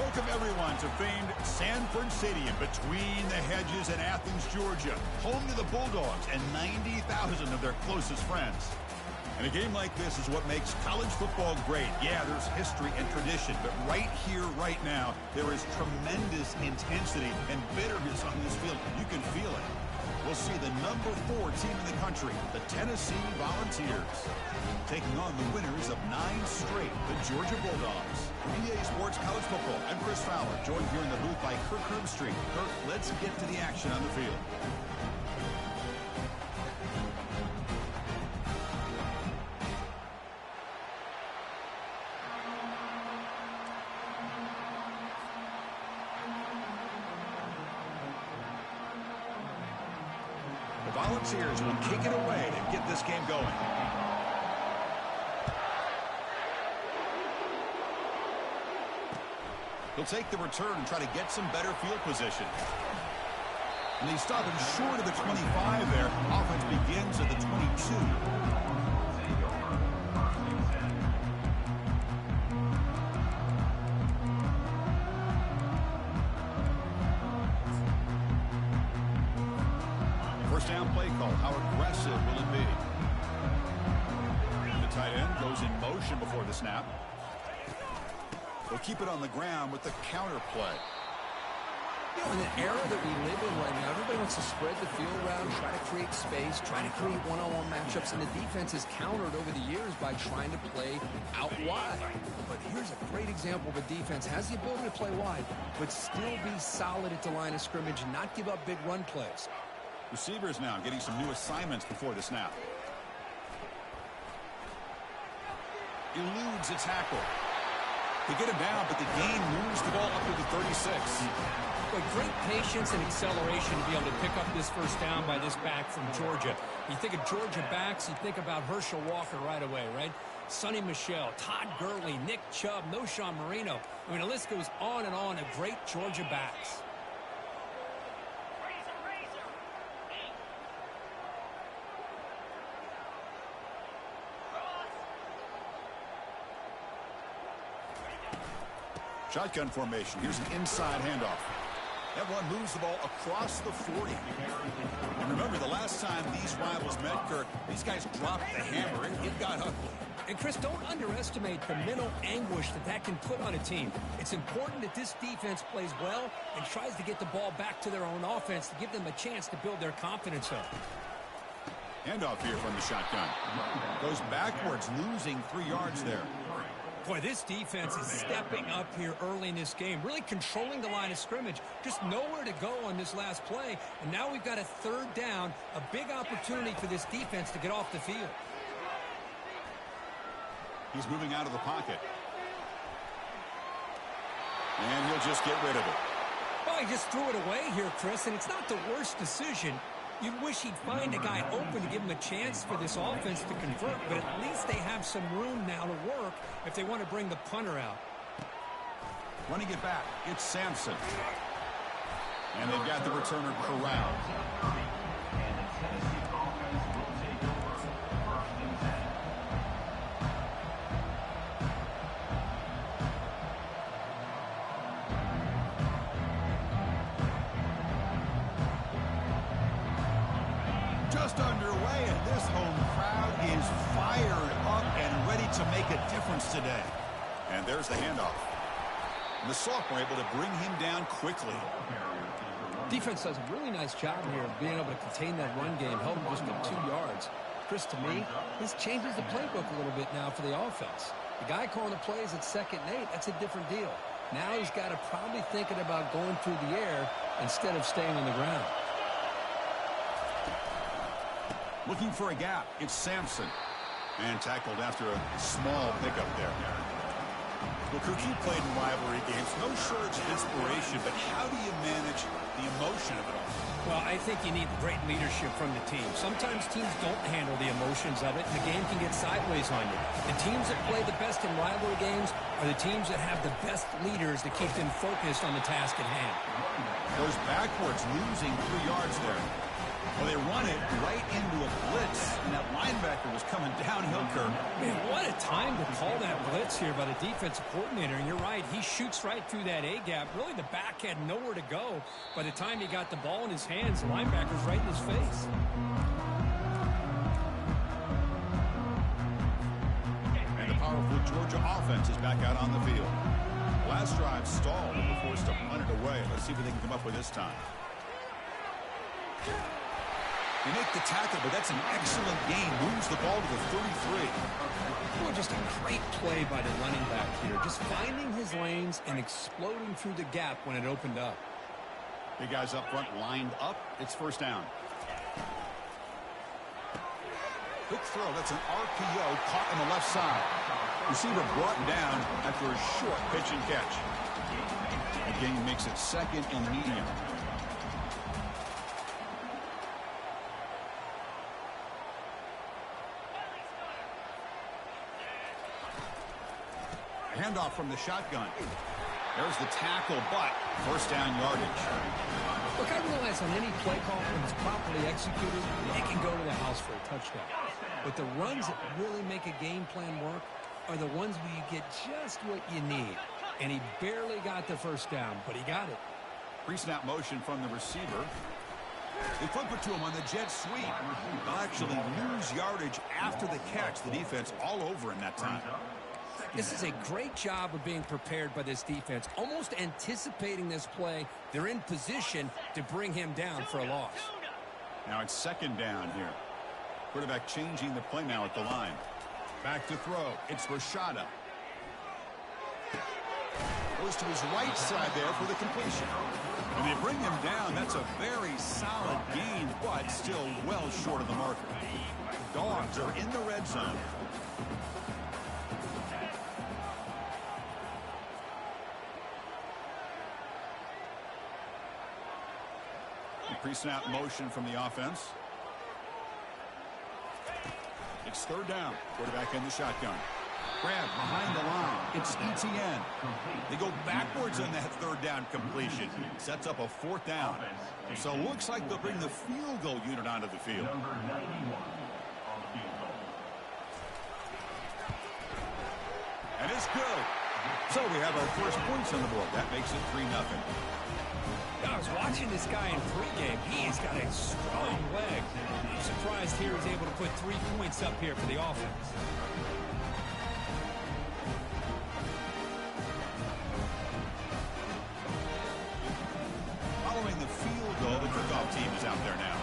Welcome, everyone, to famed Sanford Stadium between the hedges in Athens, Georgia, home to the Bulldogs and 90,000 of their closest friends. And a game like this is what makes college football great. Yeah, there's history and tradition, but right here, right now, there is tremendous intensity and bitterness on this field. You can feel it. We'll see the number 4 team in the country, the Tennessee Volunteers, taking on the winners of 9 straight, the Georgia Bulldogs. EA Sports College Football. I'm Chris Fowler, joined here in the booth by Kirk Herbstreit. Kirk, let's get to the action on the field. The Volunteers will kick it away to get this game going. He'll take the return and try to get some better field position. And he's stopping short of the 25 there. Offense begins at the 22. First down play call. How aggressive will it be? The tight end goes in motion before the snap. They'll keep it on the ground with the counter play. You know, in the era that we live in right now, everybody wants to spread the field around, try to create space, try to create one-on-one matchups, and the defense has countered over the years by trying to play out wide. But here's a great example of a defense has the ability to play wide, but still be solid at the line of scrimmage and not give up big run plays. Receivers now getting some new assignments before the snap. Eludes a tackle. They get him down, but the gain moves the ball up to the 36. But great patience and acceleration to be able to pick up this first down by this back from Georgia. You think of Georgia backs, you think about Herschel Walker right away, right? Sonny Michel, Todd Gurley, Nick Chubb, Noshawn Marino. I mean, the list goes on and on of great Georgia backs. Shotgun formation. Here's an inside handoff. That one moves the ball across the 40. And remember, the last time these rivals met, Kirk, these guys dropped the hammer. It got ugly. And, Chris, don't underestimate the mental anguish that can put on a team. It's important that this defense plays well and tries to get the ball back to their own offense to give them a chance to build their confidence up. Handoff here from the shotgun. Goes backwards, losing 3 yards there. Boy, this defense is stepping up here early in this game, really controlling the line of scrimmage. Just nowhere to go on this last play. And now we've got a third down, a big opportunity for this defense to get off the field. He's moving out of the pocket. And he'll just get rid of it. Well, he just threw it away here, Chris, and it's not the worst decision. You wish he'd find a guy open to give him a chance for this offense to convert, but at least they have some room now to work if they want to bring the punter out. Running it back, it's Sampson. And they've got the returner corralled. Underway, and this home crowd is fired up and ready to make a difference today. And there's the handoff. And the sophomore able to bring him down quickly. Defense does a really nice job here of being able to contain that run game, held him just at 2 yards. Chris, to me, this changes the playbook a little bit now for the offense. The guy calling the plays at 2nd and 8, that's a different deal. Now he's got to probably thinking about going through the air instead of staying on the ground. Looking for a gap, it's Sampson. And tackled after a small pickup there. Well, Kirk, you played in rivalry games. No shortage of inspiration, but how do you manage the emotion of it all? Well, I think you need great leadership from the team. Sometimes teams don't handle the emotions of it, and the game can get sideways on you. The teams that play the best in rivalry games are the teams that have the best leaders to keep them focused on the task at hand. Goes backwards, losing 3 yards there. Well, they run it right into a blitz, and that linebacker was coming downhill, Kirk. Man, what a time to call that blitz here by the defensive coordinator. And you're right, he shoots right through that A-gap. Really, the back had nowhere to go. By the time he got the ball in his hands, the linebacker's right in his face. And the powerful Georgia offense is back out on the field. Last drive stalled and were forced to punt it away. Let's see what they can come up with this time. They make the tackle, but that's an excellent gain. Moves the ball to the 33. Well, just a great play by the running back here. Just finding his lanes and exploding through the gap when it opened up. Big guys up front lined up. It's first down. Quick throw. That's an RPO caught on the left side. Receiver brought down after a short pitch and catch. The gain makes it second and medium. Handoff from the shotgun. There's the tackle, but first down yardage. Look, I realize on any play call, when it's properly executed, it can go to the house for a touchdown. But the runs that really make a game plan work are the ones where you get just what you need. And he barely got the first down, but he got it. Pre-snap motion from the receiver. They flip it to him on the jet sweep. They'll actually lose yardage after the catch. The defense all over in that time. This is a great job of being prepared by this defense, almost anticipating this play. They're in position to bring him down for a loss. Now it's second down here. Quarterback changing the play now at the line. Back to throw. It's Rashada. Goes to his right side there for the completion. And they bring him down. That's a very solid gain, but still well short of the marker. Dogs are in the red zone. Pre-snap motion from the offense. It's third down. Quarterback in the shotgun. Grab behind the line. It's ETN. They go backwards on that third down completion. Sets up a fourth down. So it looks like they'll bring the field goal unit onto the field. And it's good. So we have our first points on the board. That makes it 3-0. I was watching this guy in pregame. He's got a strong leg. I'm surprised here he's able to put 3 points up here for the offense. Following the field goal, the kickoff team is out there now.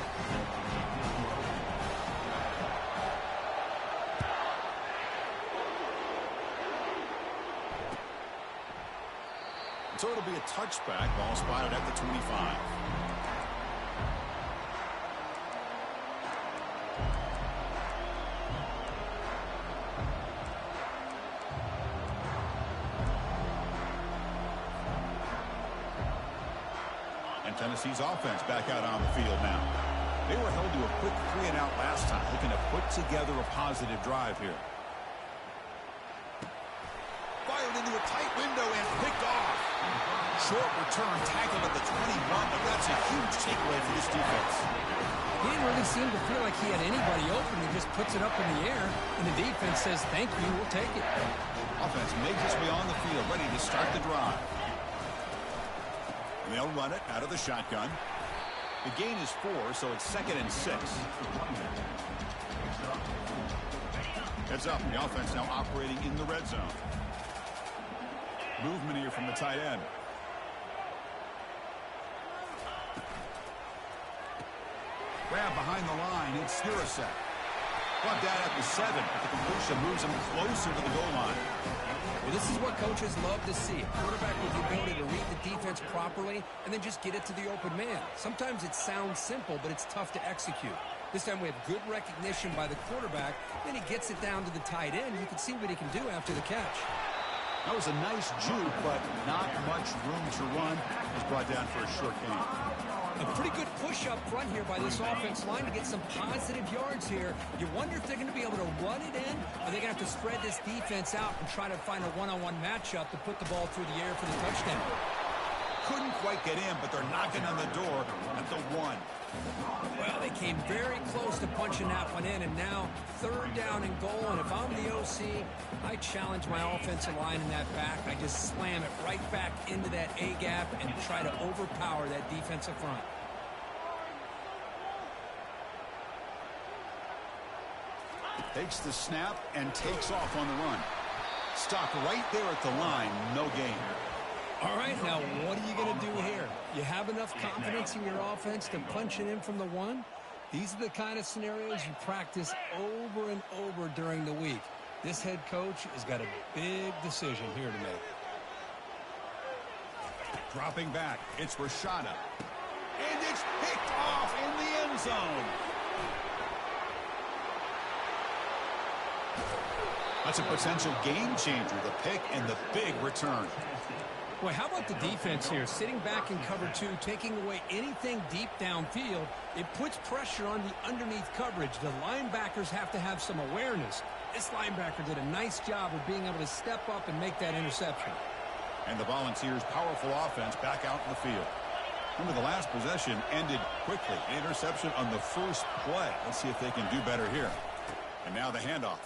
So it'll be a touchback. Ball spotted at the 25. And Tennessee's offense back out on the field now. They were held to a quick 3-and-out last time, looking to put together a positive drive here. Fired into a tight window and picked off. Short return, tackled at the 21, but that's a huge takeaway for this defense. He didn't really seem to feel like he had anybody open. He just puts it up in the air, and the defense says, thank you, we'll take it. Offense makes its way on the field, ready to start the drive. And they'll run it out of the shotgun. The gain is 4, so it's 2nd and 6. Heads up, the offense now operating in the red zone. Movement here from the tight end. Grab behind the line. It's Stirasek. Brought down at the 7, but the completion moves him closer to the goal line. Well, this is what coaches love to see. A quarterback with the ability to read the defense properly and then just get it to the open man. Sometimes it sounds simple, but it's tough to execute. This time we have good recognition by the quarterback. Then he gets it down to the tight end. You can see what he can do after the catch. That was a nice juke, but not much room to run. He's brought down for a short gain. A pretty good push up front here by this offense line to get some positive yards here. You wonder if they're going to be able to run it in, or they're going to have to spread this defense out and try to find a one-on-one matchup to put the ball through the air for the touchdown. Couldn't quite get in, but they're knocking on the door at the 1. Well, they came very close to punching that one in, and now 3rd down and goal. And if I'm the OC, I challenge my offensive line in that back. I just slam it right back into that A-gap and try to overpower that defensive front. Takes the snap and takes off on the run. Stopped right there at the line. No gain. All right, now what are you going to do here? You have enough confidence in your offense to punch it in from the 1? These are the kind of scenarios you practice over and over during the week. This head coach has got a big decision here to make. Dropping back, it's Rashada. And it's picked off in the end zone. That's a potential game changer, the pick and the big return. Well, how about the defense here? Sitting back in cover 2, taking away anything deep downfield, it puts pressure on the underneath coverage. The linebackers have to have some awareness. This linebacker did a nice job of being able to step up and make that interception. And the Volunteers' powerful offense back out in the field. Remember, the last possession ended quickly. An interception on the first play. Let's see if they can do better here. And now the handoff.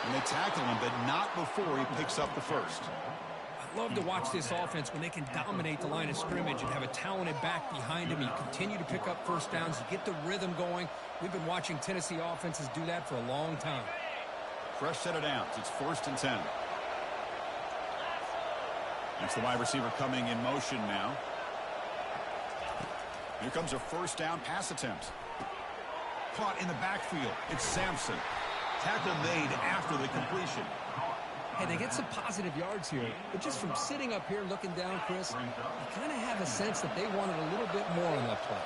And they tackle him, but not before he picks up the first. I love to watch this offense when they can dominate the line of scrimmage and have a talented back behind him. You continue to pick up first downs. You get the rhythm going. We've been watching Tennessee offenses do that for a long time. Fresh set of downs. It's 1st and 10. That's the wide receiver coming in motion now. Here comes a 1st down pass attempt. Caught in the backfield. It's Sampson. Tackle made after the completion. Hey, they get some positive yards here, but just from sitting up here looking down, Chris, you kind of have a sense that they wanted a little bit more on that play.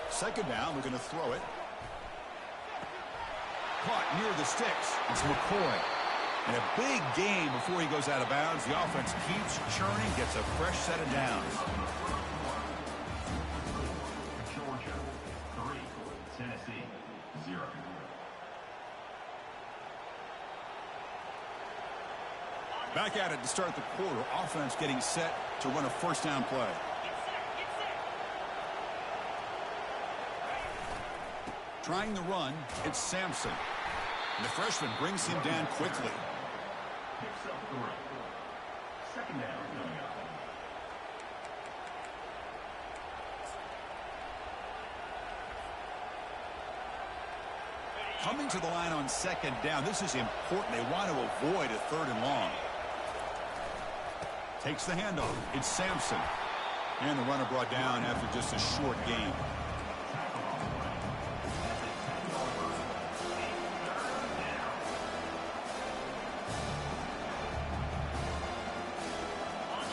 Second down, we're going to throw it. Caught near the sticks. It's McCoy. And a big game before he goes out of bounds. The offense keeps churning, gets a fresh set of downs. Back at it to start the quarter. Offense getting set to run a 1st down play. Trying the run, it's Sampson. And the freshman brings him down quickly. Picks up 3. 2nd down coming up. Coming to the line on 2nd down. This is important. They want to avoid a 3rd and long. Takes the handoff. It's Sampson. And the runner brought down after just a short gain.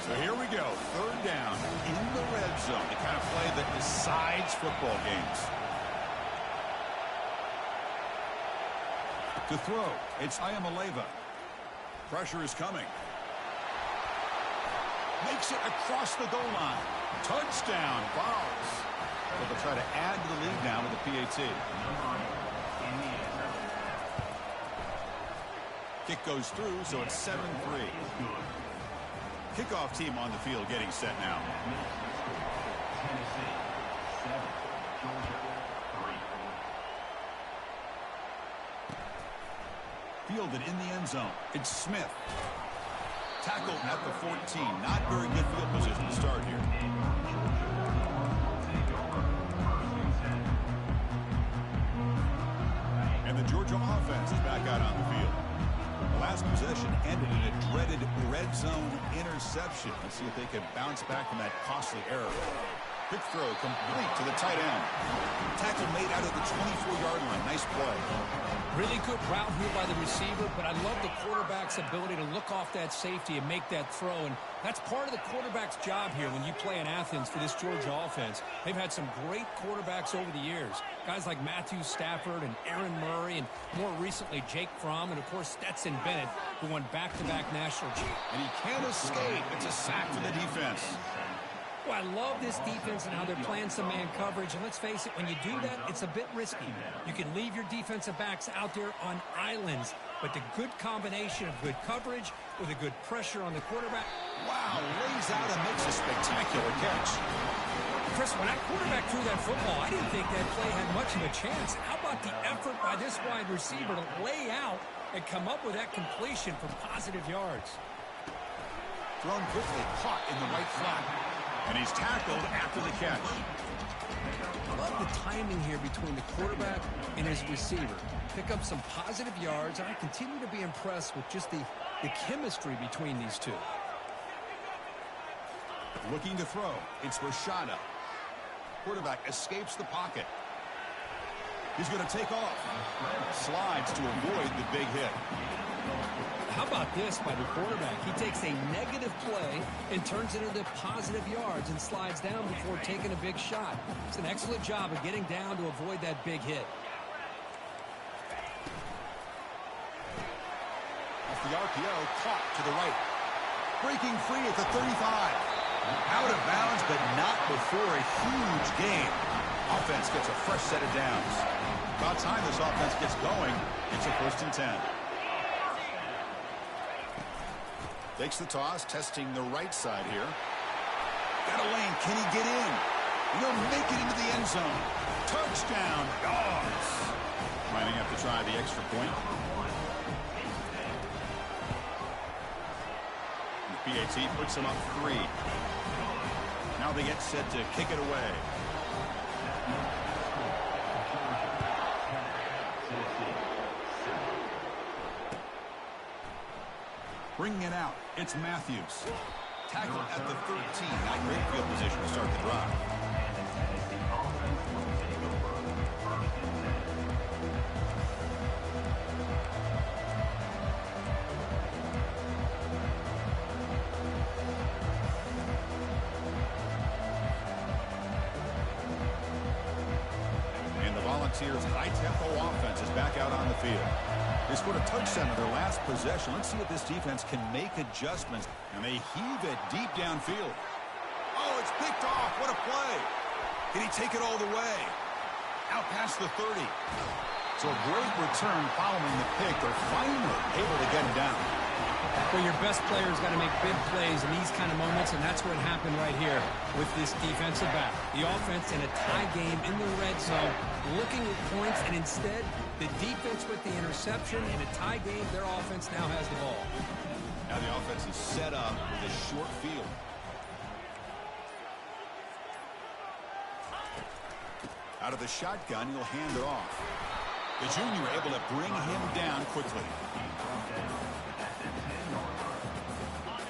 So here we go. 3rd down in the red zone. The kind of play that decides football games. To throw, it's Ayamaleva. Pressure is coming. Makes it across the goal line. Touchdown, Vols. So they'll try to add to the lead now with the PAT. Kick goes through, so it's 7-3. Kickoff team on the field getting set now. Tennessee 7, Georgia 3. Fielded in the end zone. It's Smith. Tackled at the 14. Not very good field position to start here. And the Georgia offense is back out on the field. The last possession ended in a dreaded red zone interception. Let's see if they can bounce back from that costly error. Quick throw complete to the tight end. Tackle made out of the 24-yard line. Nice play. Really good route here by the receiver, but I love the quarterback's ability to look off that safety and make that throw. And that's part of the quarterback's job here when you play in Athens for this Georgia offense. They've had some great quarterbacks over the years. Guys like Matthew Stafford and Aaron Murray, and more recently Jake Fromm, and of course Stetson Bennett, who won back-to-back national championships. And he can't escape. It's a sack for the defense. Oh, I love this defense and how they're playing some man coverage. And let's face it, when you do that, it's a bit risky. You can leave your defensive backs out there on islands. But the good combination of good coverage with a good pressure on the quarterback. Wow, lays out and makes a spectacular catch. Chris, when that quarterback threw that football, I didn't think that play had much of a chance. How about the effort by this wide receiver to lay out and come up with that completion for positive yards? Thrown quickly, caught in the right flat. And he's tackled after the catch. I love the timing here between the quarterback and his receiver. Pick up some positive yards, and I continue to be impressed with just the chemistry between these two. Looking to throw. It's Rashada. Quarterback escapes the pocket. He's going to take off. Slides to avoid the big hit. How about this by the quarterback? He takes a negative play and turns it into positive yards and slides down before taking a big shot. It's an excellent job of getting down to avoid that big hit. Off the RPO, caught to the right. Breaking free at the 35. Out of bounds, but not before a huge gain. Offense gets a fresh set of downs. About time this offense gets going. It's a 1st and 10. Takes the toss, testing the right side here. Got a lane. Can he get in? He'll make it into the end zone. Touchdown, Dogs. Might have to try the extra point. The PAT puts him up 3. Now they get set to kick it away. Bringing it out, it's Matthews. Tackle at the 13. Not great field position to start the drive. And the Volunteers' high-tempo offense is back out on the field. They scored a touchdown in their last possession. Let's see if this defense can make adjustments. And they heave it deep downfield. Oh, it's picked off. What a play. Can he take it all the way? Out past the 30. So a great return following the pick. They're finally able to get him down. Well, your best player's got to make big plays in these kind of moments, and that's what happened right here with this defensive back. The offense in a tie game in the red zone, looking at points, and instead, the defense with the interception. In a tie game, their offense now has the ball. Now the offense is set up with a short field. Out of the shotgun, he'll hand it off. The junior able to bring him down quickly.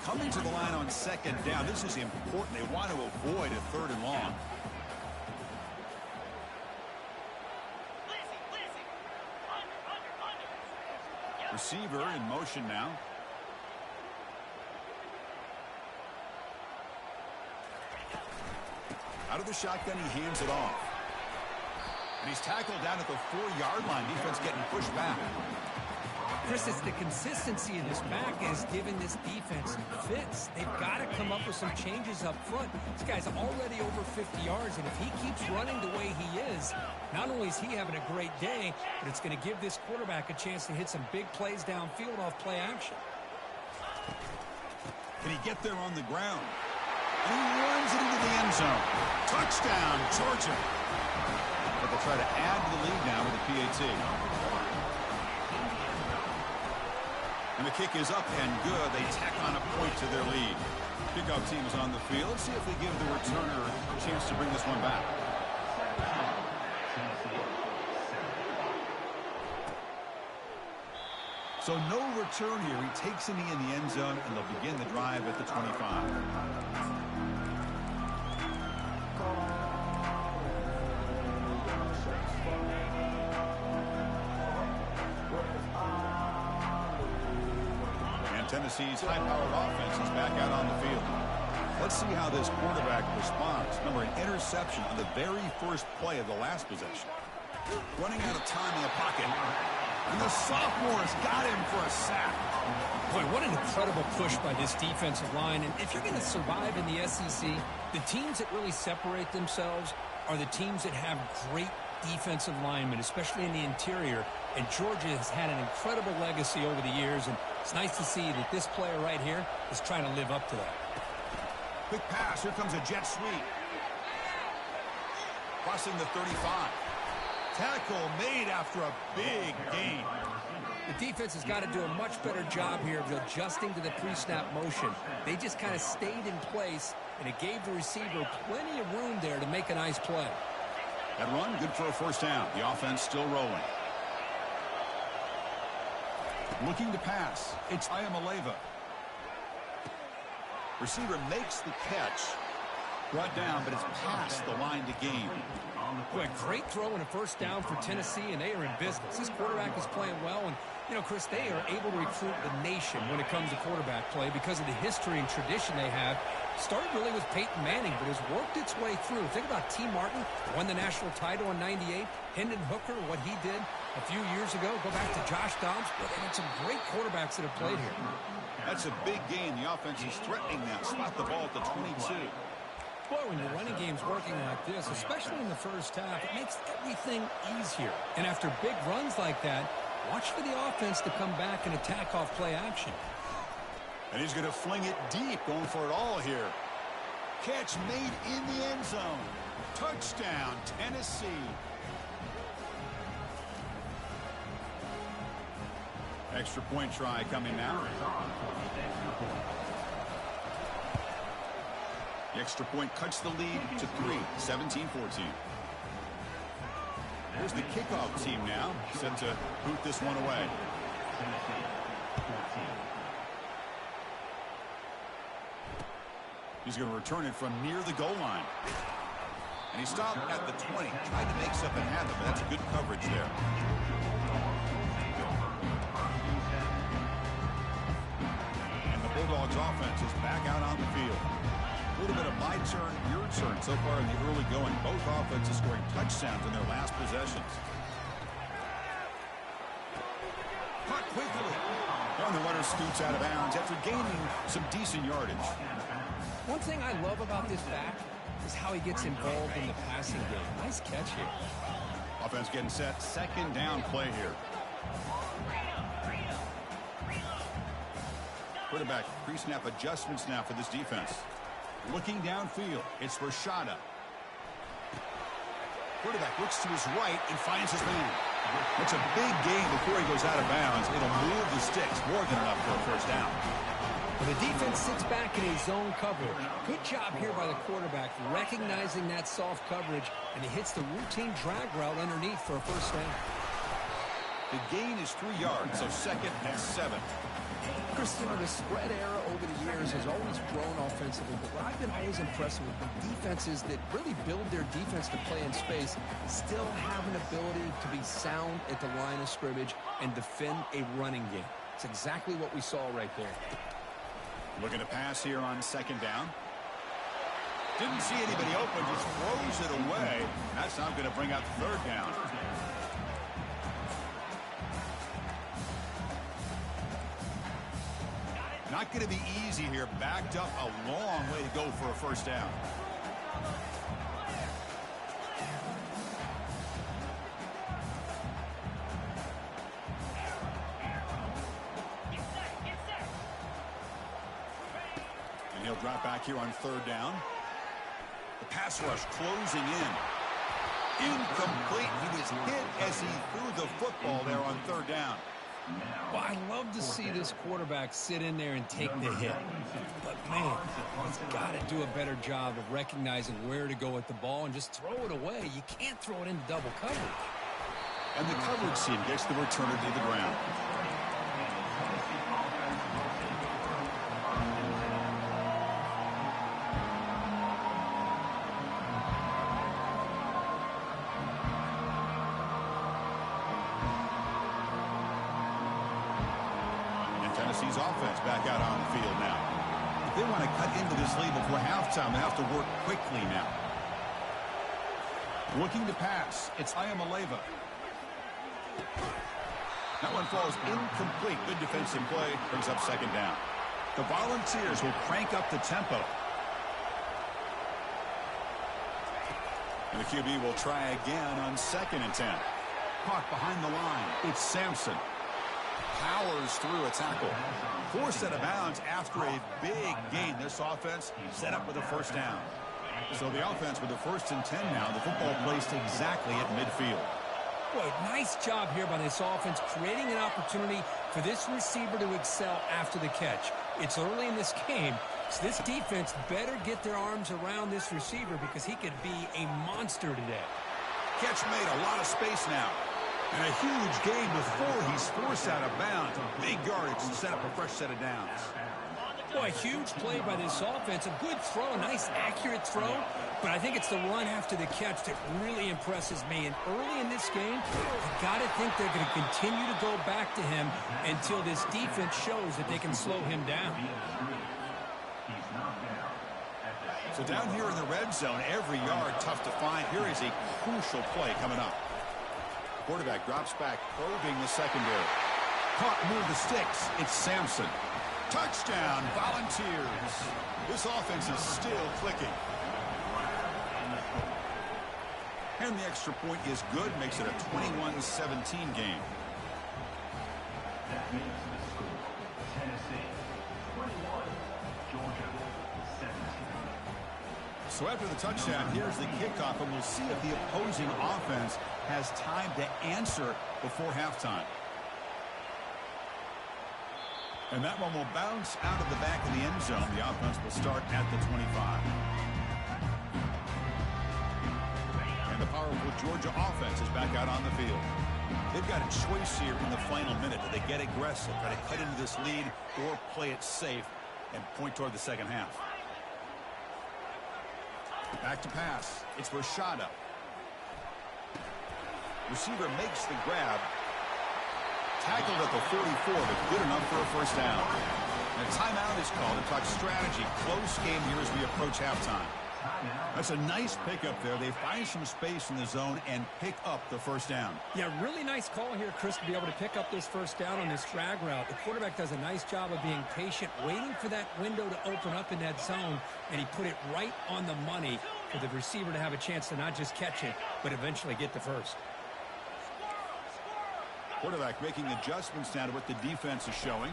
Coming to the line on 2nd down. This is important. They want to avoid a 3rd and long. Receiver in motion now. Out of the shotgun, he hands it off. And he's tackled down at the 4-yard line. Defense getting pushed back. Chris, it's the consistency of this back is giving this defense fits. They've got to come up with some changes up front. This guy's already over 50 yards, and if he keeps running the way he is, not only is he having a great day, but it's going to give this quarterback a chance to hit some big plays downfield off play action. Can he get there on the ground? And he runs it into the end zone. Touchdown, Georgia. But they'll try to add to the lead now with the PAT. And the kick is up and good. They tack on a point to their lead. Kickoff team is on the field. Let's see if they give the returner a chance to bring this one back. So no return here. He takes it in the end zone, and they'll begin the drive at the 25. Tennessee's high-powered offense is back out on the field. Let's see how this quarterback responds. Remember, an interception on the very first play of the last possession. Running out of time in the pocket. And the sophomore's got him for a sack. Boy, what an incredible push by this defensive line. And if you're going to survive in the SEC, the teams that really separate themselves are the teams that have great defensive linemen, especially in the interior. And Georgia has had an incredible legacy over the years, and it's nice to see that this player right here is trying to live up to that. Quick pass. Here comes a jet sweep. Crossing the 35. Tackle made after a big gain. The defense has got to do a much better job here of adjusting to the pre-snap motion. They just kind of stayed in place, and it gave the receiver plenty of room there to make a nice play. That run, good for a first down. The offense still rolling. Looking to pass. It's Ayamaleva. Receiver makes the catch. Brought down, but it's past the line to gain. Boy, great throw and a first down for Tennessee, and they are in business. This quarterback is playing well, and, you know, Chris, they are able to recruit the nation when it comes to quarterback play because of the history and tradition they have. Started really with Peyton Manning, but has worked its way through. Think about T. Martin, won the national title in '98. Hendon Hooker, what he did a few years ago. Go back to Josh Dobbs. Well, they've had some great quarterbacks that have played here. That's a big gain. The offense is threatening now. Spot the ball at the 22. Boy, when your running game's working like this, especially in the first half, it makes everything easier. And after big runs like that, watch for the offense to come back and attack off play action. And he's going to fling it deep, going for it all here. Catch made in the end zone. Touchdown, Tennessee. Extra point try coming now. The extra point cuts the lead to 3, 17-14. Here's the kickoff team now, set to boot this one away. He's going to return it from near the goal line. And he stopped at the 20, tried to make something happen, but that's good coverage there. And the Bulldogs offense is back out on the field. A little bit of my turn, your turn so far in the early going. Both offenses scoring touchdowns in their last possessions. Caught quickly. And the runner scoots out of bounds after gaining some decent yardage. One thing I love about this back is how he gets involved in the passing game. Nice catch here. Offense getting set. Second down play here. Quarterback pre-snap adjustments now for this defense. Looking downfield, it's Rashada. Quarterback looks to his right and finds his man. It's a big gain before he goes out of bounds. It'll move the sticks more than enough for a first down. Well, the defense sits back in a zone coverage. Good job here by the quarterback, recognizing that soft coverage, and he hits the routine drag route underneath for a first down. The gain is 3 yards, so second and 7. Chris, you know, the spread era over the years has always grown offensively, but what I've been always impressed with the defenses that really build their defense to play in space still have an ability to be sound at the line of scrimmage and defend a running game. It's exactly what we saw right there. Looking to pass here on second down. Didn't see anybody open, just throws it away. That's not going to bring out the third down. Not going to be easy here. Backed up a long way to go for a first down. And he'll drop back here on third down. The pass rush closing in. Incomplete. He was hit as he threw the football there on third down. Well, I love to see this quarterback sit in there and take the hit. But, man, he's got to do a better job of recognizing where to go with the ball and just throw it away. You can't throw it into double coverage. And the coverage team gets the returner to the ground. Tennessee's offense back out on the field now. If they want to cut into this lead before halftime, they have to work quickly now. Looking to pass. It's Ayamaleva. That one falls incomplete. Good defensive play. Brings up second down. The Volunteers will crank up the tempo. And the QB will try again on 2nd and 10. Caught behind the line. It's Sampson. Powers through a tackle. Forced out of bounds after a big gain. This offense set up with a first down. So the offense with the 1st and 10 now. The football placed exactly at midfield. Boy, nice job here by this offense, creating an opportunity for this receiver to excel after the catch. It's early in this game, so this defense better get their arms around this receiver because he could be a monster today. Catch made, a lot of space now. And a huge gain before he's forced out of bounds. Big yardage to set up a fresh set of downs. Boy, a huge play by this offense. A good throw, a nice accurate throw. But I think it's the run after the catch that really impresses me. And early in this game, you got to think they're going to continue to go back to him until this defense shows that they can slow him down. So down here in the red zone, every yard tough to find. Here is a crucial play coming up. Quarterback drops back, probing the secondary. Caught near the sticks. It's Sampson. Touchdown, Volunteers. This offense is still clicking. And the extra point is good, makes it a 21-17 game. That makes the score Tennessee 21, Georgia 17. So after the touchdown, here's the kickoff, and we'll see if the opposing offense has time to answer before halftime. And that one will bounce out of the back of the end zone. The offense will start at the 25. And the powerful Georgia offense is back out on the field. They've got a choice here in the final minute. Do they get aggressive, try to cut into this lead, or play it safe and point toward the second half? Back to pass. It's Rashada. Receiver makes the grab. Tackled at the 44, but good enough for a first down. And a timeout is called to talk strategy. Close game here as we approach halftime. That's a nice pickup there. They find some space in the zone and pick up the first down. Yeah, really nice call here, Chris, to be able to pick up this first down on this drag route. The quarterback does a nice job of being patient, waiting for that window to open up in that zone, and he put it right on the money for the receiver to have a chance to not just catch it, but eventually get the first. Quarterback making adjustments now to what the defense is showing.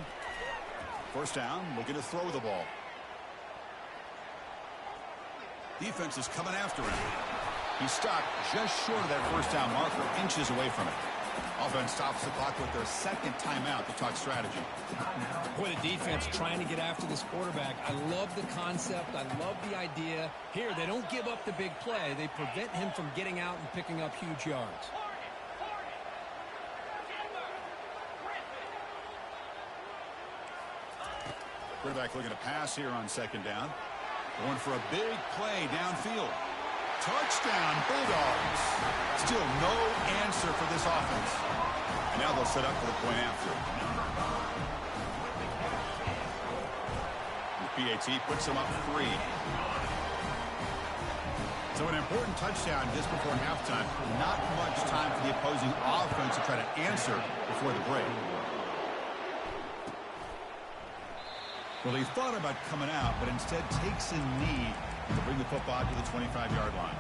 First down, looking to throw the ball. Defense is coming after him. He stopped just short of that first down marker, inches away from it. Offense stops the clock with their second timeout to talk strategy. Boy, the defense trying to get after this quarterback. I love the concept. I love the idea. Here, they don't give up the big play. They prevent him from getting out and picking up huge yards. Quarterback looking to pass here on second down. Going for a big play downfield. Touchdown, Bulldogs. Still no answer for this offense. And now they'll set up for the point after. The PAT puts them up 3. So an important touchdown just before halftime. Not much time for the opposing offense to try to answer before the break. Well, he thought about coming out, but instead takes a knee to bring the football to the 25-yard line.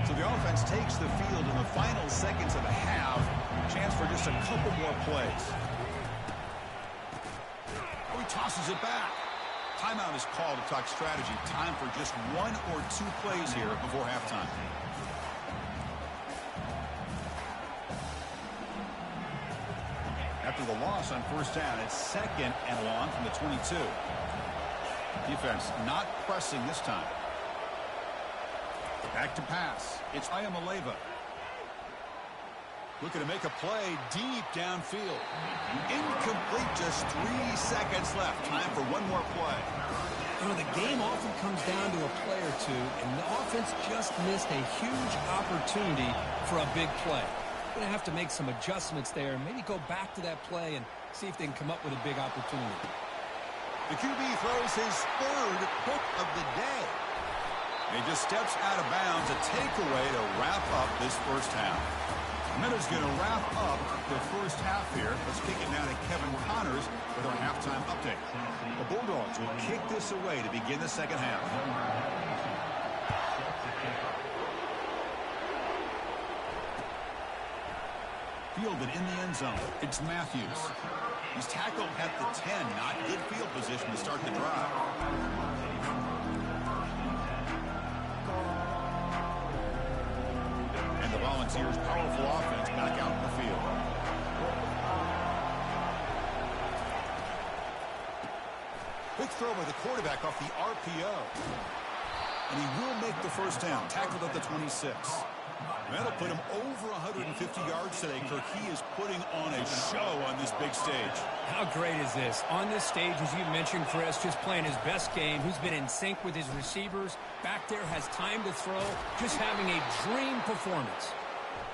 So the offense takes the field in the final seconds of the half. Chance for just a couple more plays. Oh, he tosses it back. Timeout is called to talk strategy. Time for just 1 or 2 plays here before halftime. After the loss on first down, it's 2nd and long from the 22. Defense not pressing this time. Back to pass. It's Ayamaleva. Looking to make a play deep downfield. Incomplete, just 3 seconds left. Time for one more play. You know, the game often comes down to a play or two, and the offense just missed a huge opportunity for a big play. Going to have to make some adjustments there and maybe go back to that play and see if they can come up with a big opportunity. The QB throws his third pick of the day. He just steps out of bounds, a takeaway to wrap up this first half. Minuta's going to wrap up the first half here. Let's kick it now to Kevin Connors with our halftime update. The Bulldogs will kick this away to begin the second half. Fielded in the end zone. It's Matthews. He's tackled at the 10. Not good field position to start the drive. And the Volunteers' powerful offense back out in the field. Quick throw by the quarterback off the RPO. And he will make the first down. Tackled at the 26. That'll put him over 150 yards today, Kirk. He is putting on a show on this big stage. How great is this? On this stage, as you mentioned, Chris, just playing his best game. He's been in sync with his receivers. Back there, has time to throw. Just having a dream performance.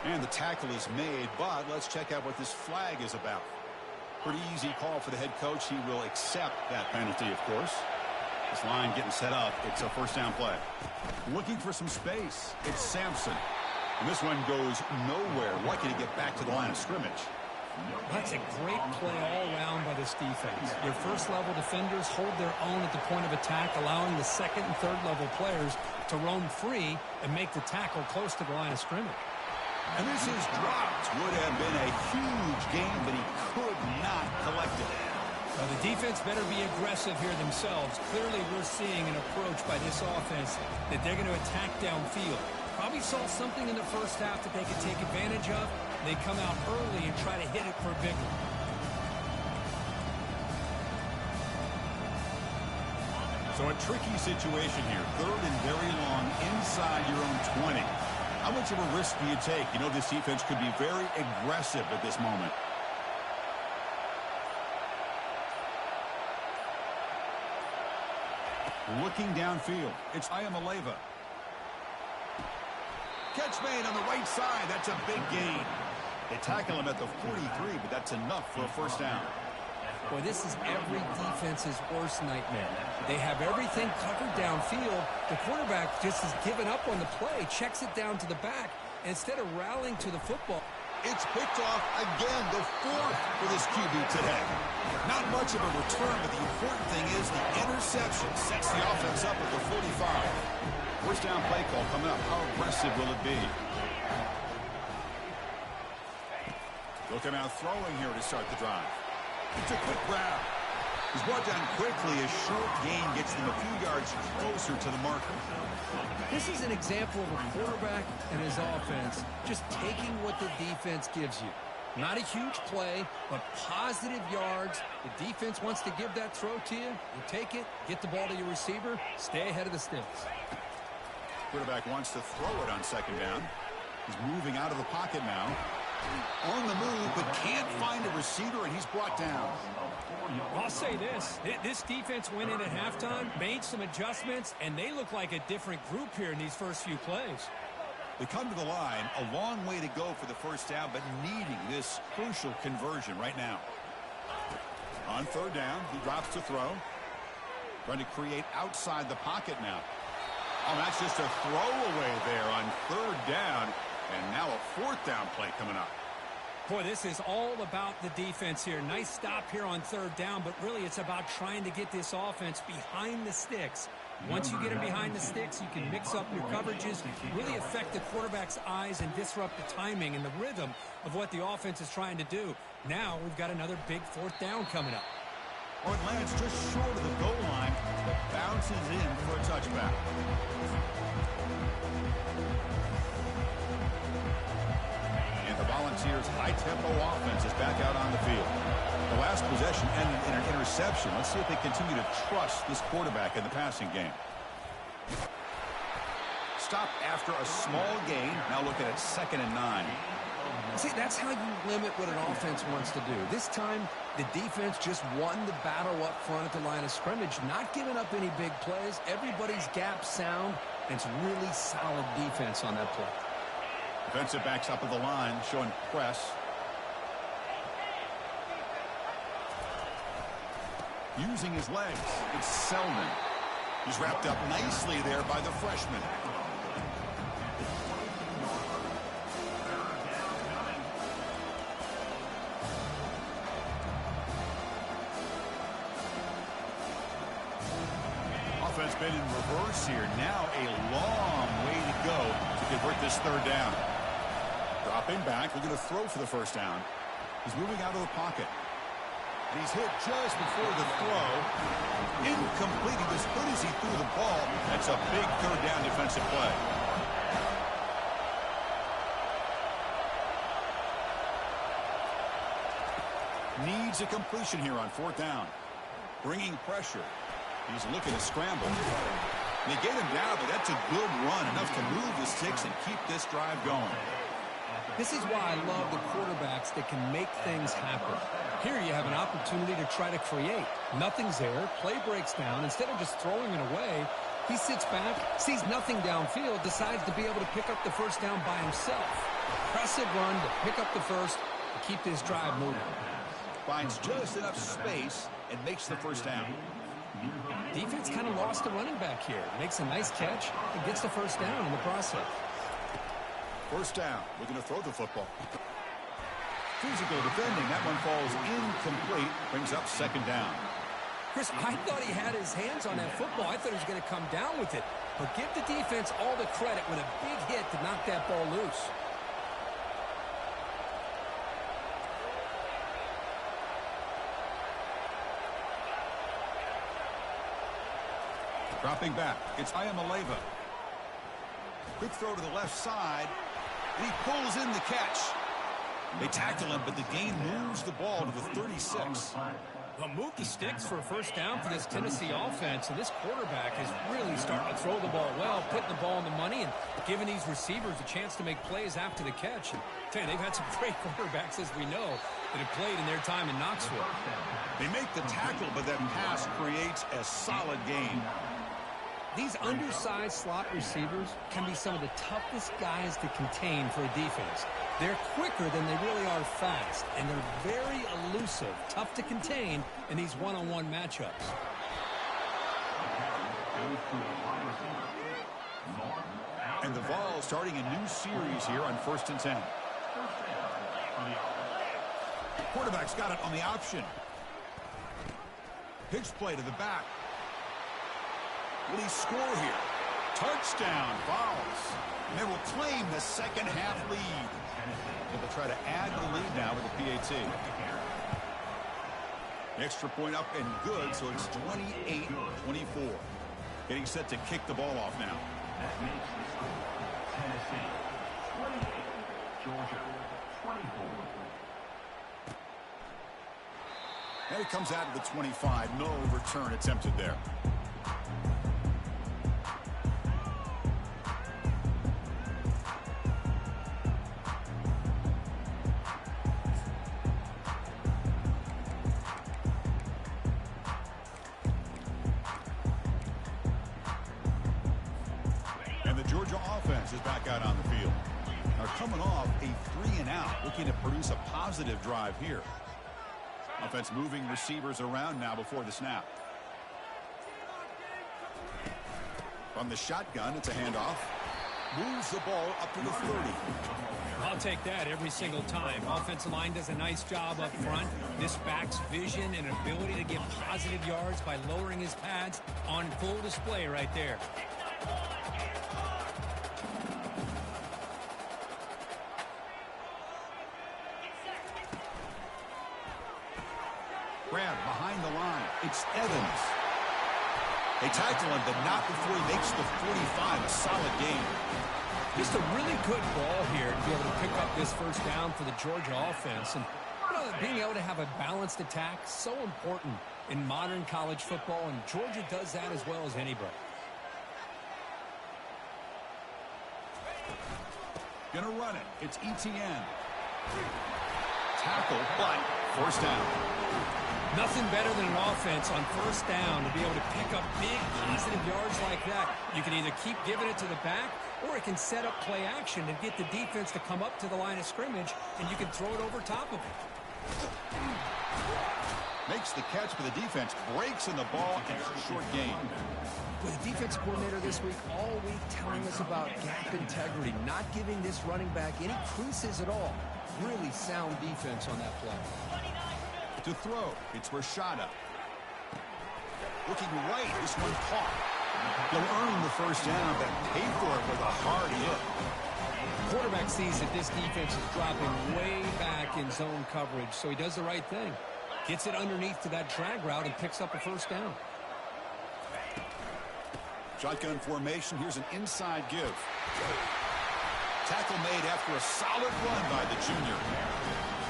And the tackle is made, but let's check out what this flag is about. Pretty easy call for the head coach. He will accept that penalty, of course. This line getting set up. It's a first down play. Looking for some space. It's Sampson. And this one goes nowhere. Lucky to get back to the line of scrimmage. That's a great play all around by this defense. Your first-level defenders hold their own at the point of attack, allowing the second and third-level players to roam free and make the tackle close to the line of scrimmage. And this is dropped. Would have been a huge gain, but he could not collect it. Now, the defense better be aggressive here themselves. Clearly, we're seeing an approach by this offense that they're going to attack downfield. Probably saw something in the first half that they could take advantage of. They come out early and try to hit it for a big one. So a tricky situation here. Third and very long inside your own 20. How much of a risk do you take? You know, this defense could be very aggressive at this moment. Looking downfield, it's Ayamaleva. Catch made on the right side. That's a big gain. They tackle him at the 43, but that's enough for a first down. Boy, this is every defense's worst nightmare. They have everything covered downfield. The quarterback just has given up on the play, checks it down to the back, and instead of rallying to the football. It's picked off again, the fourth for this QB today. Not much of a return, but the important thing is the interception sets the offense up at the 45. First down play call coming up. How aggressive will it be? Looking out throwing here to start the drive. It's a quick grab. He's brought down quickly. A short gain gets them a few yards closer to the marker. This is an example of a quarterback and his offense just taking what the defense gives you. Not a huge play, but positive yards. The defense wants to give that throw to you. You take it, get the ball to your receiver, stay ahead of the sticks. Quarterback wants to throw it on second down. He's moving out of the pocket now. On the move, but can't find a receiver, and he's brought down. I'll say this. This defense went in at halftime, made some adjustments, and they look like a different group here in these first few plays. They come to the line, a long way to go for the first down, but needing this crucial conversion right now. On third down, he drops to throw. Trying to create outside the pocket now. Oh, that's just a throwaway there on third down. And now a fourth down play coming up. Boy, this is all about the defense here. Nice stop here on third down, but really it's about trying to get this offense behind the sticks. Once you get them behind the sticks, you can mix up your coverages, really affect the quarterback's eyes and disrupt the timing and the rhythm of what the offense is trying to do. Now we've got another big fourth down coming up. Or it lands just short of the goal line, but bounces in for a touchback. The Volunteers' high-tempo offense is back out on the field. The last possession ended in an interception. Let's see if they continue to trust this quarterback in the passing game. Stop after a small gain. Now looking at 2nd and 9. See, that's how you limit what an offense wants to do. This time, the defense just won the battle up front at the line of scrimmage, not giving up any big plays. Everybody's gap sound, and it's really solid defense on that play. Defensive backs up of the line, showing press. Using his legs, it's Selman. He's wrapped up nicely there by the freshman. Offense been in reverse here. Now a long way to go to convert this third down. Dropping back, looking to throw for the first down. He's moving out of the pocket. And he's hit just before the throw. Incomplete. He was good as he threw the ball. That's a big third down defensive play. Needs a completion here on fourth down. Bringing pressure. He's looking to scramble. They get him down, but that's a good run. Enough to move the sticks and keep this drive going. This is why I love the quarterbacks that can make things happen. Here you have an opportunity to try to create. Nothing's there. Play breaks down. Instead of just throwing it away, he sits back, sees nothing downfield, decides to be able to pick up the first down by himself. Impressive run to pick up the first to keep this drive moving. Finds just enough space and makes the first down. Defense kind of lost the running back here. Makes a nice catch and gets the first down in the process. First down. Looking to throw the football. Physical defending. That one falls incomplete. Brings up second down. Chris, I thought he had his hands on that football. I thought he was going to come down with it. But give the defense all the credit with a big hit to knock that ball loose. Dropping back. It's Ayamaleva. Quick throw to the left side. And he pulls in the catch. They tackle him, but the gain moves the ball to the 36. They'll move the sticks for a first down for this Tennessee offense, and this quarterback is really starting to throw the ball well, putting the ball in the money and giving these receivers a chance to make plays after the catch. And I tell you, they've had some great quarterbacks, as we know, that have played in their time in Knoxville. They make the tackle, but that pass creates a solid gain. These undersized slot receivers can be some of the toughest guys to contain for a defense. They're quicker than they really are fast, and they're very elusive, tough to contain in these one-on-one matchups. And the Vols starting a new series here on 1st and 10. Quarterback's got it on the option. Pitch play to the back. Will he score here? Touchdown, Vols. And they will claim the second half lead. And they'll try to add the lead now with the PAT. Extra point up and good, so it's 28-24. Getting set to kick the ball off now. That makes the score Tennessee 28, Georgia 24. And it comes out of the 25. No return attempted there. Is back out on the field. Now coming off a 3-and-out, looking to produce a positive drive here. Offense moving receivers around now before the snap. From the shotgun, it's a handoff. Moves the ball up to the 30. I'll take that every single time. Offensive line does a nice job up front. This back's vision and ability to get positive yards by lowering his pads on full display right there. Grab behind the line. It's Evans. They tackle him, but not before he makes the 45. A solid game. Just a really good ball here to be able to pick up this first down for the Georgia offense. And being able to have a balanced attack, so important in modern college football, and Georgia does that as well as anybody. Gonna run it. It's ETN. Tackle, but first down. Nothing better than an offense on first down to be able to pick up big, positive yards like that. You can either keep giving it to the back, or it can set up play action and get the defense to come up to the line of scrimmage, and you can throw it over top of it. Makes the catch, but the defense breaks in the ball and it's a short gain. With the defense coordinator this week, all week telling us about gap integrity, not giving this running back any creases at all. Really sound defense on that play. To throw, it's Rashada. Looking right, this one caught. He'll earn the first down, but pay for it with a hard hit. Quarterback sees that this defense is dropping way back in zone coverage, so he does the right thing. Gets it underneath to that drag route and picks up a first down. Shotgun formation. Here's an inside give. Tackle made after a solid run by the junior.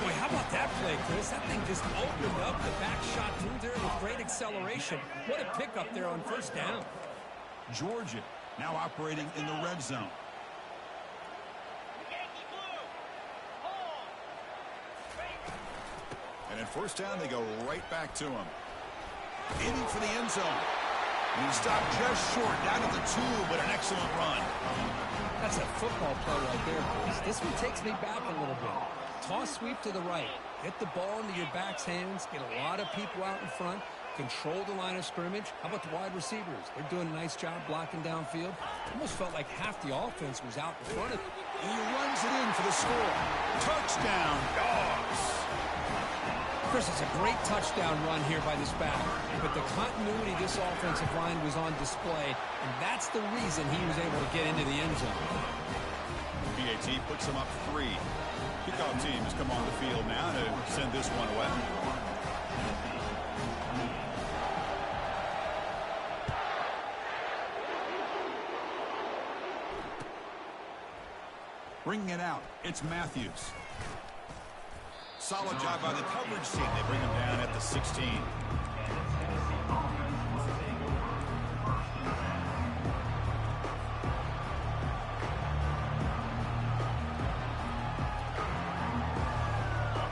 Boy, how about that play, Chris? That thing just opened up. The back shot through there with great acceleration. What a pickup there on first down. Georgia now operating in the red zone. And at first down, they go right back to him. Aiming for the end zone. And he stopped just short, down to the 2, but an excellent run. That's a football play right there, Chris. This one takes me back a little bit. Toss sweep to the right. Get the ball into your back's hands. Get a lot of people out in front. Control the line of scrimmage. How about the wide receivers? They're doing a nice job blocking downfield. Almost felt like half the offense was out in front of it. And he runs it in for the score. Touchdown, Dogs. Chris, it's a great touchdown run here by this back. But the continuity of this offensive line was on display, and that's the reason he was able to get into the end zone. BAT puts him up 3. Kickoff team has come on the field now to send this one away. Bringing it out, it's Matthews. Solid job by the coverage team. They bring him down at the 16.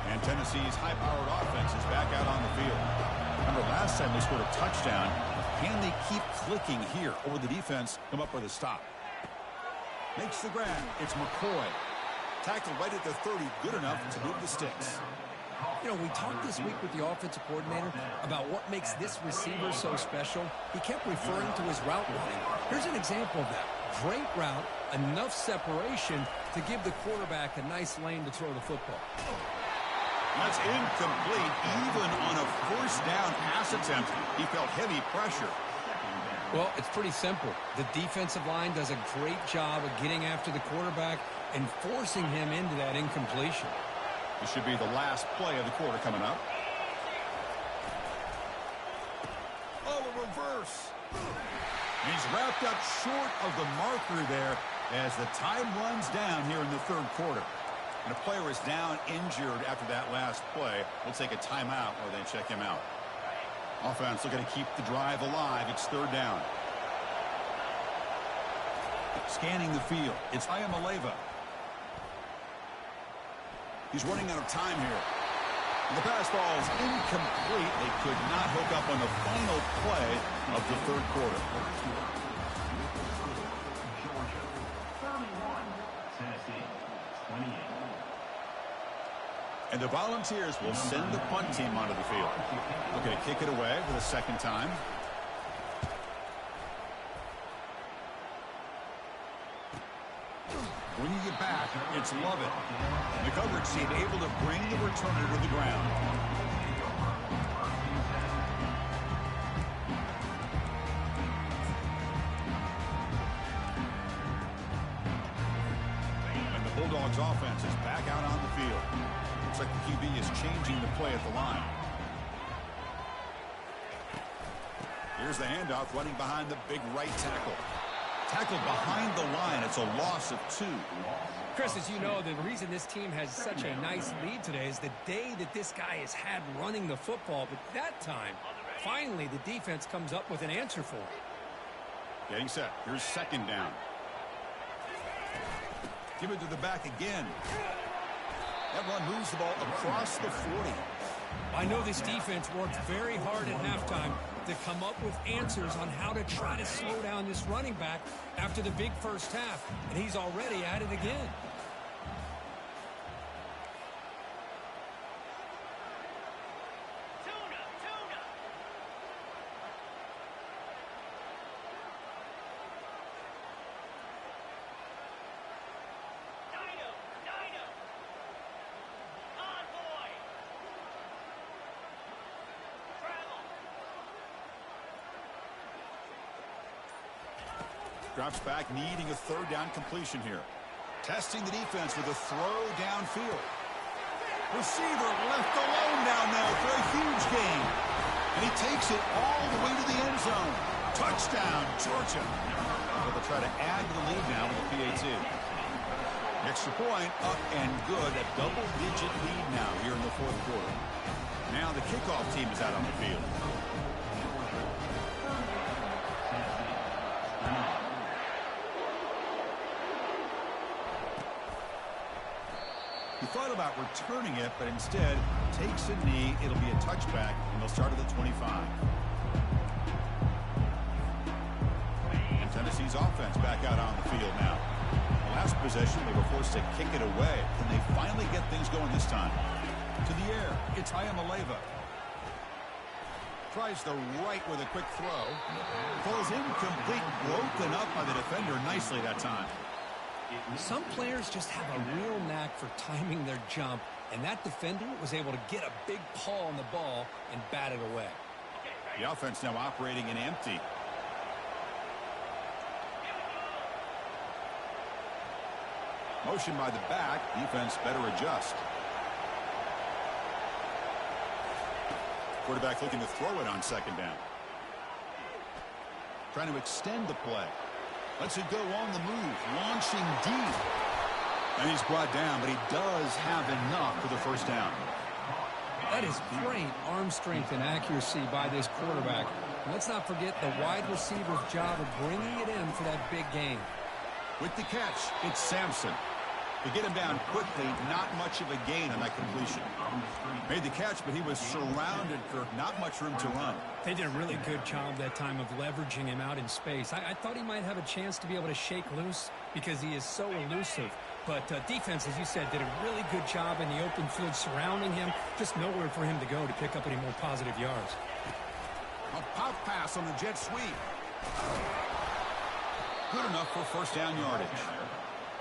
And Tennessee's high-powered offense is back out on the field. Remember, last time they scored a touchdown. Can they keep clicking here, or will the defense come up with a stop? Makes the grab. It's McCoy. Tackled right at the 30, good enough to move the sticks. You know, we talked this week with the offensive coordinator about what makes this receiver so special. He kept referring to his route running. Here's an example of that. Great route, enough separation to give the quarterback a nice lane to throw the football. That's incomplete. Even on a first down pass attempt, he felt heavy pressure. Well, it's pretty simple. The defensive line does a great job of getting after the quarterback and forcing him into that incompletion. This should be the last play of the quarter coming up. Oh, a reverse. He's wrapped up short of the marker there as the time runs down here in the third quarter. And a player is down injured after that last play. We'll take a timeout or they check him out. Offense looking to keep the drive alive. It's third down. Scanning the field. It's Ayamaleva. He's running out of time here. And the pass ball is incomplete. They could not hook up on the final play of the third quarter. Georgia 31, Tennessee 28. And the Volunteers will send the punt team onto the field. Looking to kick it away for the second time. Bringing it back, it's Lovett. The coverage team able to bring the returner to the ground. And the Bulldogs offense is back out on the field. Looks like the QB is changing the play at the line. Here's the handoff running behind the big right tackle. Tackled behind the line. It's a loss of 2. Chris, as you know, the reason this team has such a nice lead today is the day that this guy has had running the football. But that time, finally, the defense comes up with an answer for him. Getting set. Here's second down. Give it to the back again. That run moves the ball across the 40. I know this defense worked very hard at halftime to come up with answers on how to try to slow down this running back after the big first half, and he's already at it again. Drops back, needing a third down completion here. Testing the defense with a throw downfield. Receiver left alone down there for a huge gain. And he takes it all the way to the end zone. Touchdown, Georgia. Well, they'll try to add to the lead now with a PAT. Extra point, up and good. A double-digit lead now here in the fourth quarter. Now the kickoff team is out on the field. He thought about returning it, but instead takes a knee. It'll be a touchback, and they'll start at the 25. And Tennessee's offense back out on the field now. The last possession, they were forced to kick it away. Can they finally get things going this time? To the air, it's Ayamaleva. Tries the right with a quick throw. Falls incomplete, broken up by the defender nicely that time. Some players just have a real knack for timing their jump, and that defender was able to get a big paw on the ball and bat it away. The offense now operating in empty. Motion by the back. Defense better adjust. Quarterback looking to throw it on second down. Trying to extend the play. Lets it go on the move. Launching deep. And he's brought down, but he does have enough for the first down. That is great arm strength and accuracy by this quarterback. And let's not forget the wide receiver's job of bringing it in for that big gain. With the catch, it's Sampson. To get him down quickly, not much of a gain on that completion. Made the catch, but he was surrounded for not much room to run. They did a really good job that time of leveraging him out in space. I thought he might have a chance to be able to shake loose because he is so elusive. But defense, as you said, did a really good job in the open field surrounding him. Just nowhere for him to go to pick up any more positive yards. A pop pass on the jet sweep. Good enough for first down yardage.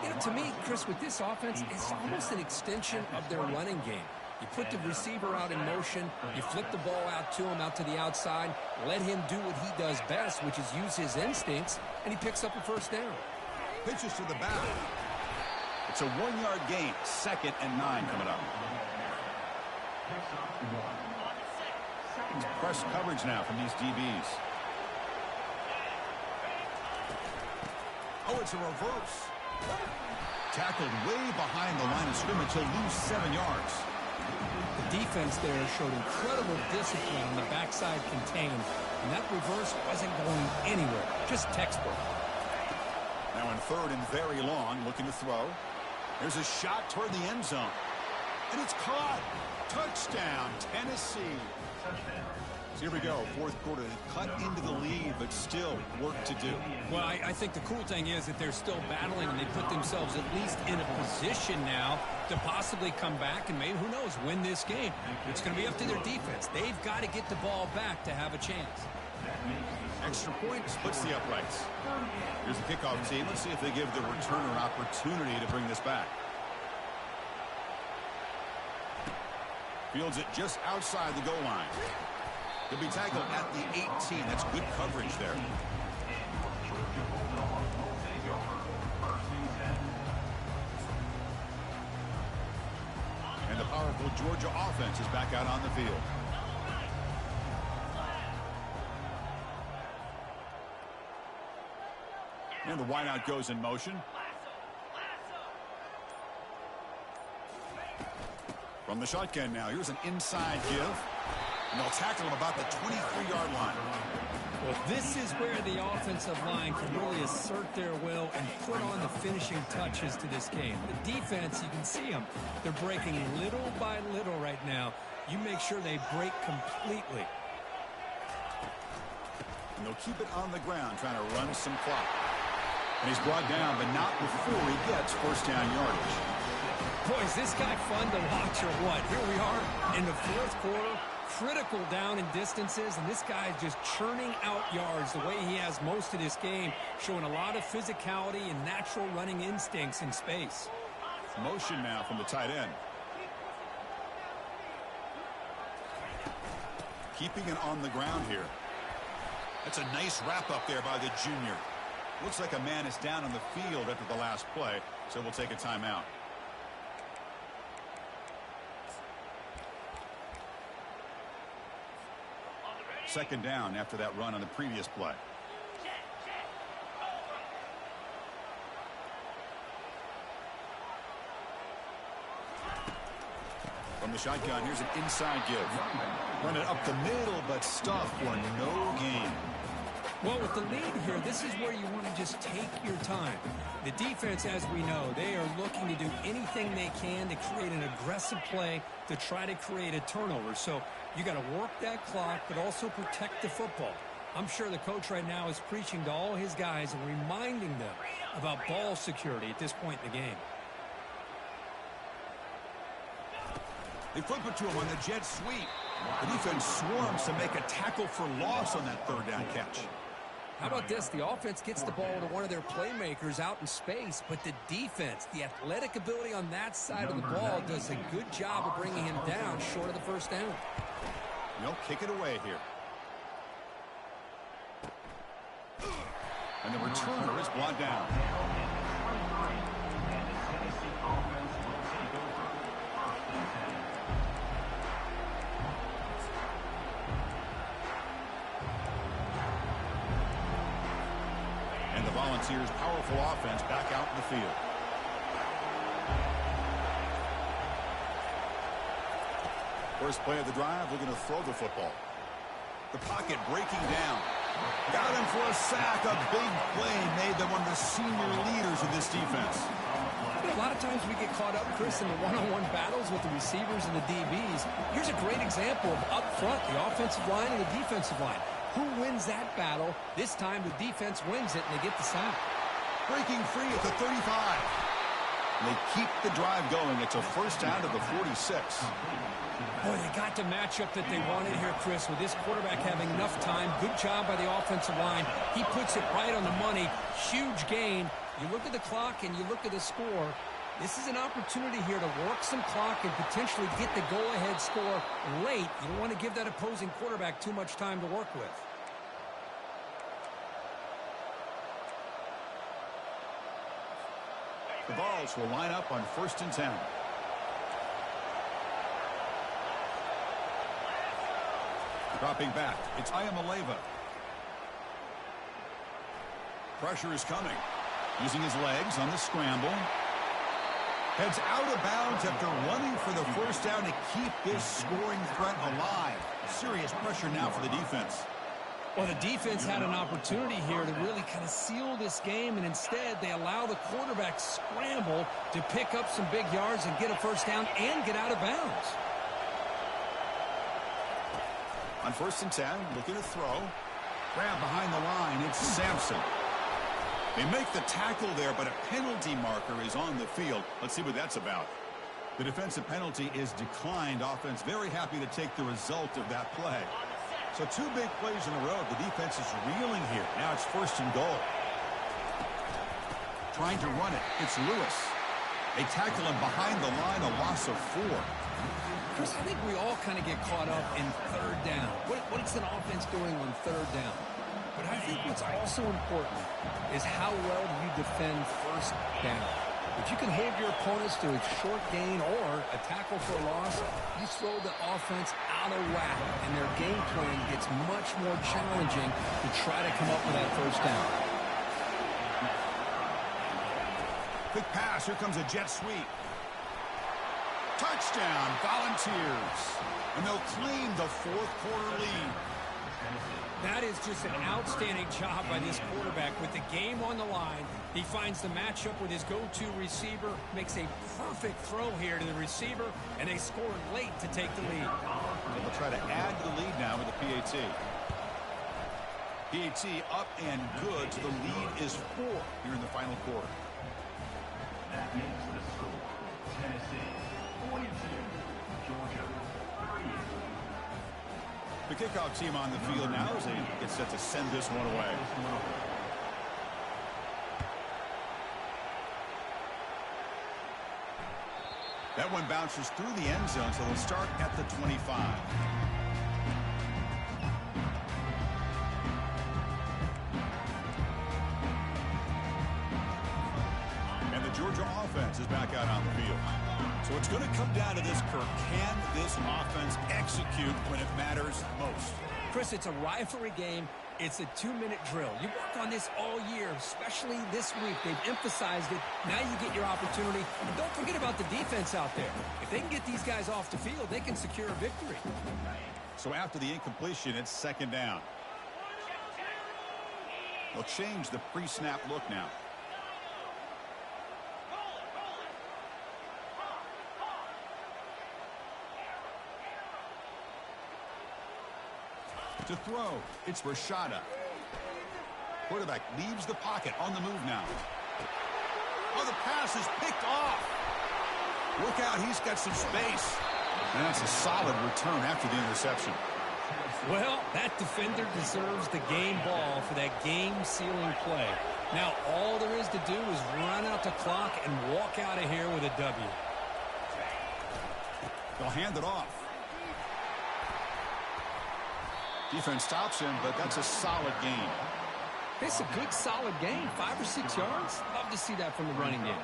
You know, to me, Chris, with this offense, it's almost an extension of their running game. You put the receiver out in motion, you flip the ball out to him, out to the outside, let him do what he does best, which is use his instincts, and he picks up a first down. Pitches to the back. It's a 1-yard gain. 2nd and 9 coming up. It's press coverage now from these DBs. Oh, it's a reverse. Tackled way behind the line of scrimmage. He'll lose 7 yards. The defense there showed incredible discipline on the backside contained, and that reverse wasn't going anywhere. Just textbook. Now in 3rd and very long, looking to throw. There's a shot toward the end zone. And it's caught. Touchdown, Tennessee. So here we go, 4th quarter. They cut into the lead, but still work to do. Well, I think the cool thing is that they're still battling, and they put themselves at least in a position now to possibly come back and maybe, who knows, win this game. It's going to be up to their defense. They've got to get the ball back to have a chance. Extra point splits the uprights. Here's the kickoff team. Let's see if they give the returner an opportunity to bring this back. Fields it just outside the goal line. He'll be tackled at the 18. That's good coverage there. And the powerful Georgia offense is back out on the field. And the wideout goes in motion. From the shotgun now, here's an inside give. And they'll tackle him about the 23-yard line. Well, this is where the offensive line can really assert their will and put on the finishing touches to this game. The defense, you can see them. They're breaking little by little right now. You make sure they break completely. And they'll keep it on the ground, trying to run some clock. And he's brought down, but not before he gets first down yardage. Boy, is this guy fun to watch or what? Here we are in the 4th quarter. Critical down in distances, and this guy is just churning out yards the way he has most of this game, showing a lot of physicality and natural running instincts in space. Motion now from the tight end. Keeping it on the ground here. That's a nice wrap up there by the junior. Looks like a man is down on the field after the last play, so we'll take a timeout. Second down after that run on the previous play. From the shotgun, here's an inside give. Run it up the middle, but stuffed for no gain. Well, with the lead here, this is where you want to just take your time. The defense, as we know, they are looking to do anything they can to create an aggressive play to try to create a turnover. So you got to work that clock, but also protect the football. I'm sure the coach right now is preaching to all his guys and reminding them about ball security at this point in the game. They flip it to him on the jet sweep. The defense swarms to make a tackle for loss on that third down catch. How about this? The offense gets the ball to one of their playmakers out in space, but the defense, the athletic ability on that side of the ball does a good job of bringing him down short of the first down. They'll kick it away here. And the returner is brought down. And the Volunteers' powerful offense back out in the field. First play of the drive, we're going to throw the football. The pocket breaking down. Got him for a sack. A big play made them one of the senior leaders of this defense. A lot of times we get caught up, Chris, in the one-on-one battles with the receivers and the DBs. Here's a great example of up front, the offensive line and the defensive line. Who wins that battle? This time the defense wins it, and they get the sack. Breaking free at the 35. And they keep the drive going. It's a first down to the 46. Boy, they got the matchup that they wanted here, Chris, with this quarterback having enough time. Good job by the offensive line. He puts it right on the money. Huge gain. You look at the clock and you look at the score. This is an opportunity here to work some clock and potentially get the goal-ahead score late. You don't want to give that opposing quarterback too much time to work with. The Vols will line up on 1st and 10. Dropping back, it's Ayamaleva. Pressure is coming. Using his legs on the scramble. Heads out of bounds after running for the first down to keep this scoring threat alive. Serious pressure now for the defense. Well, the defense had an opportunity here to really kind of seal this game, and instead they allow the quarterback scramble to pick up some big yards and get a first down and get out of bounds. On 1st and 10, looking to throw. Grab behind the line, it's Sampson. They make the tackle there, but a penalty marker is on the field. Let's see what that's about. The defensive penalty is declined. Offense very happy to take the result of that play. So 2 big plays in a row. The defense is reeling here. Now it's 1st and goal. Trying to run it. It's Lewis. They tackle him behind the line, a loss of 4. Chris, I think we all kind of get caught up in third down. What is an offense doing on third down? But I think what's also important is how well do you defend first down. If you can hold your opponents to a short gain or a tackle for a loss, you throw the offense out of whack, and their game plan gets much more challenging to try to come up with that first down. Quick pass. Here comes a jet sweep. Touchdown, Volunteers. And they'll claim the 4th quarter lead. That is just an outstanding job by this quarterback. With the game on the line, he finds the matchup with his go-to receiver, makes a perfect throw here to the receiver, and they score late to take the lead. And they'll try to add to the lead now with the PAT. PAT up and good, so the lead is 4 here in the final quarter. That makes the score Tennessee 42, Georgia 3. The kickoff team on the field now as they get set to send this one away. That one bounces through the end zone, so they'll start at the 25. Georgia offense is back out on the field. So it's going to come down to this, Kirk. Can this offense execute when it matters most? Chris, it's a rivalry game. It's a 2-minute drill. You work on this all year, especially this week. They've emphasized it. Now you get your opportunity. And don't forget about the defense out there. If they can get these guys off the field, they can secure a victory. So after the incompletion, it's second down. They'll change the pre-snap look now. To throw, it's Rashada. Quarterback leaves the pocket on the move now. Oh, the pass is picked off. Look out, he's got some space. And that's a solid return after the interception. Well, that defender deserves the game ball for that game-sealing play. Now, all there is to do is run out the clock and walk out of here with a W. They'll hand it off. Defense stops him, but that's a solid gain. It's a good, solid gain. 5 or 6 yards. Love to see that from the running game.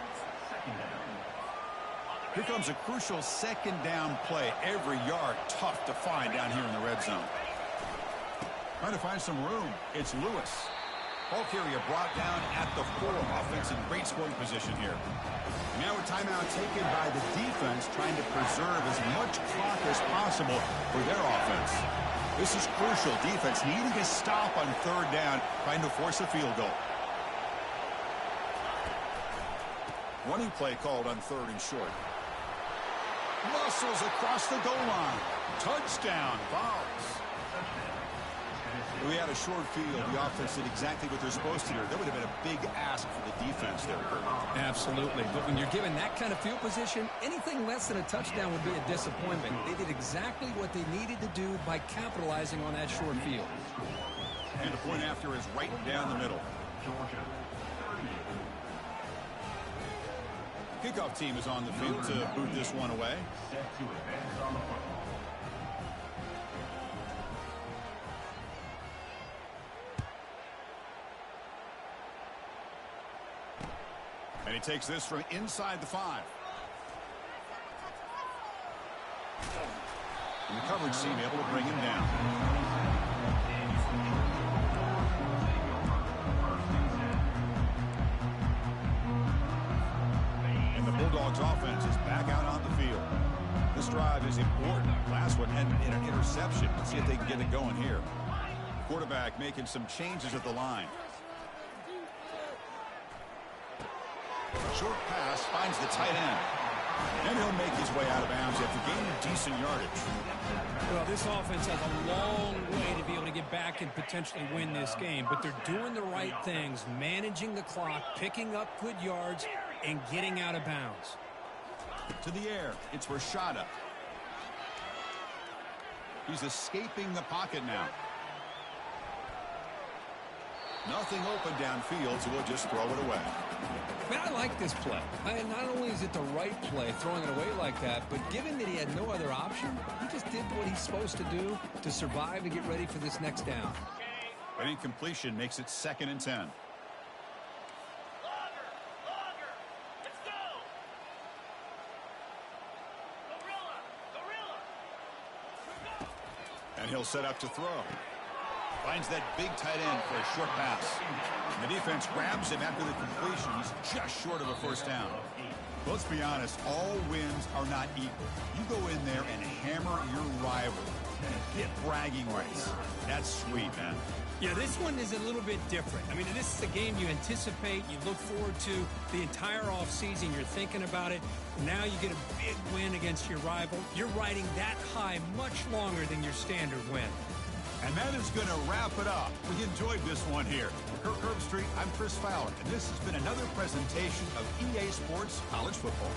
Here comes a crucial second down play. Every yard tough to find down here in the red zone. Trying to find some room. It's Lewis. Ball carrier brought down at the 4. Offense in great scoring position here. Now a timeout taken by the defense, trying to preserve as much clock as possible for their offense. This is crucial. Defense needing a stop on third down, trying to force a field goal. Running play called on third and short. Muscles across the goal line. Touchdown. Fouls. We had a short field. The offense did exactly what they're supposed to do. That would have been a big ask for the defense there, Kurt. Absolutely. But when you're given that kind of field position, anything less than a touchdown would be a disappointment. They did exactly what they needed to do by capitalizing on that short field. And the point after is right down the middle. Georgia. Kickoff team is on the field to boot this one away. Set to advance on the football. And he takes this from inside the 5. And the coverage team able to bring him down. And the Bulldogs offense is back out on the field. This drive is important. Last one ended in an interception. Let's see if they can get it going here. Quarterback making some changes at the line. Short pass finds the tight end. And he'll make his way out of bounds after gaining decent yardage. Well, this offense has a long way to be able to get back and potentially win this game. But they're doing the right things, managing the clock, picking up good yards, and getting out of bounds. To the air, it's Rashada. He's escaping the pocket now. Nothing open downfield, so we'll just throw it away. Man, I like this play. Not only is it the right play, throwing it away like that, but given that he had no other option, he just did what he's supposed to do to survive and get ready for this next down. An incompletion makes it 2nd and 10. And he'll set up to throw. Finds that big tight end for a short pass. And the defense grabs him after the completion. He's just short of a first down. Let's be honest, all wins are not equal. You go in there and hammer your rival. Get bragging rights. That's sweet, man. Yeah, this one is a little bit different. I mean, this is a game you anticipate, you look forward to the entire offseason. You're thinking about it. Now you get a big win against your rival. You're riding that high much longer than your standard win. And that is going to wrap it up. We enjoyed this one here. For Kirk Herbstreit, I'm Chris Fowler, and this has been another presentation of EA Sports College Football.